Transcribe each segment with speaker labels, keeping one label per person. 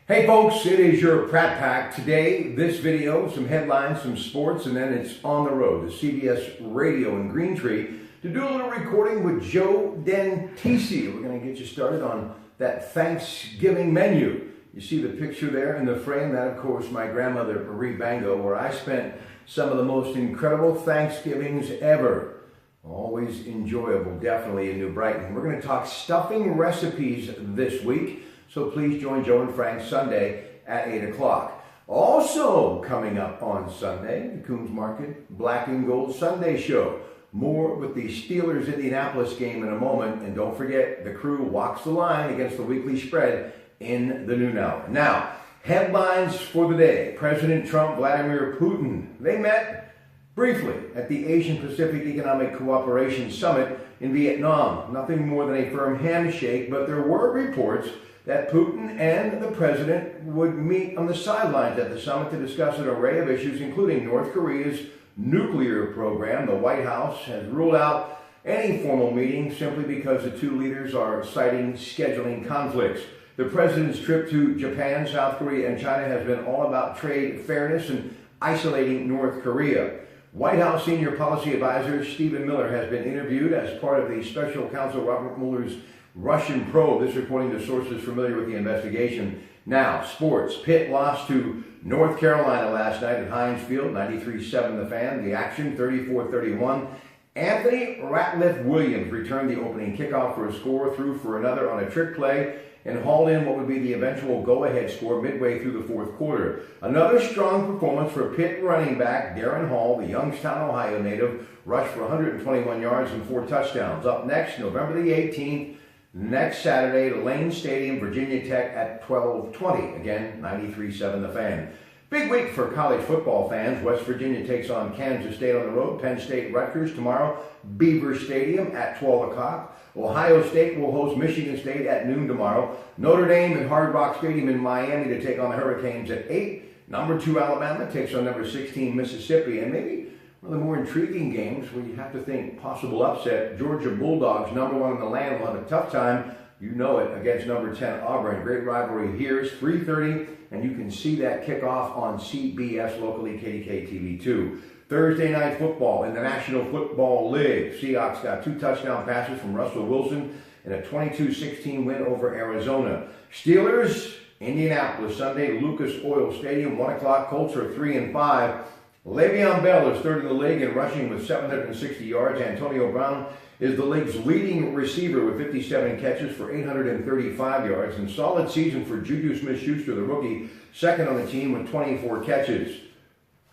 Speaker 1: Hey folks, it is your Pratte Pack. Today, this video, some headlines, some sports, and then it's on the road to CBS Radio in Greentree to do a little recording with Joe Dentisi. We're going to get you started on that Thanksgiving menu. You see the picture there in the frame? That, of course, my grandmother, Marie Bango, where I spent some of the most incredible Thanksgivings ever. Always enjoyable, definitely, in New Brighton. We're going to talk stuffing recipes this week. So please join Joe and Frank Sunday at 8 o'clock. Also coming up on Sunday, the Coons Market Black and Gold Sunday Show. More with the Steelers-Indianapolis game in a moment. And don't forget, the crew walks the line against the weekly spread in the noon hour. Now, headlines for the day. President Trump, Vladimir Putin, they met briefly at the Asian-Pacific Economic Cooperation Summit in Vietnam. Nothing more than a firm handshake, but there were reports that Putin and the president would meet on the sidelines at the summit to discuss an array of issues, including North Korea's nuclear program. The White House has ruled out any formal meeting simply because the two leaders are citing scheduling conflicts. The president's trip to Japan, South Korea, and China has been all about trade fairness and isolating North Korea. White House senior policy advisor Stephen Miller has been interviewed as part of the special counsel Robert Mueller's Russian probe, this according to sources familiar with the investigation. Now, sports. Pitt lost to North Carolina last night at Heinz Field, 93-7 the Fan. The action, 34-31. Anthony Ratliff-Williams returned the opening kickoff for a score, threw for another on a trick play, and hauled in what would be the eventual go-ahead score midway through the fourth quarter. Another strong performance for Pitt running back Darren Hall, the Youngstown, Ohio native, rushed for 121 yards and 4 touchdowns. Up next, November the 18th, next Saturday, Lane Stadium, Virginia Tech at 12:20. Again, 93-7 the Fan. Big week for college football fans. West Virginia takes on Kansas State on the road. Penn State, Rutgers tomorrow. Beaver Stadium at 12 o'clock. Ohio State will host Michigan State at noon tomorrow. Notre Dame at Hard Rock Stadium in Miami to take on the Hurricanes at 8. Number 2 Alabama takes on number 16 Mississippi. And maybe one of the more intriguing games where you have to think possible upset, Georgia Bulldogs, number 1 in the land, will have a tough time, you know it, against number 10 Auburn. Great rivalry here. It's 3:30, and you can see that kickoff on CBS locally, KDK TV2. Thursday night football in the National Football League. Seahawks got 2 touchdown passes from Russell Wilson in a 22-16 win over Arizona. Steelers, Indianapolis, Sunday, Lucas Oil Stadium, 1 o'clock. Colts are 3-5. Le'Veon Bell is third in the league in rushing with 760 yards. Antonio Brown is the league's leading receiver with 57 catches for 835 yards. And solid season for Juju Smith-Schuster, the rookie, second on the team with 24 catches.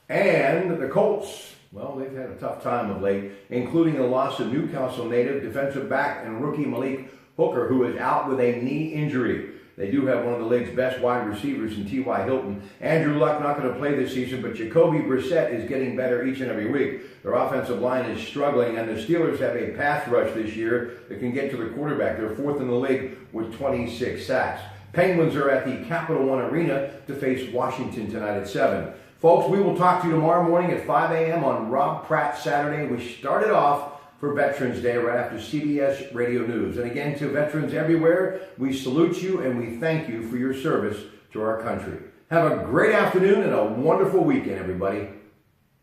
Speaker 1: And the Colts, well, they've had a tough time of late, including the loss of Newcastle native defensive back and rookie Malik Hooker, who is out with a knee injury. They do have one of the league's best wide receivers in T.Y. Hilton. Andrew Luck not going to play this season, but Jacoby Brissett is getting better each and every week. Their offensive line is struggling, and the Steelers have a pass rush this year that can get to the quarterback. They're 4th in the league with 26 sacks. Penguins are at the Capital One Arena to face Washington tonight at 7. Folks, we will talk to you tomorrow morning at 5 a.m. on Rob Pratt Saturday. We started off for Veterans Day right after CBS Radio News. And again, to veterans everywhere, we salute you and we thank you for your service to our country. Have a great afternoon and a wonderful weekend, everybody.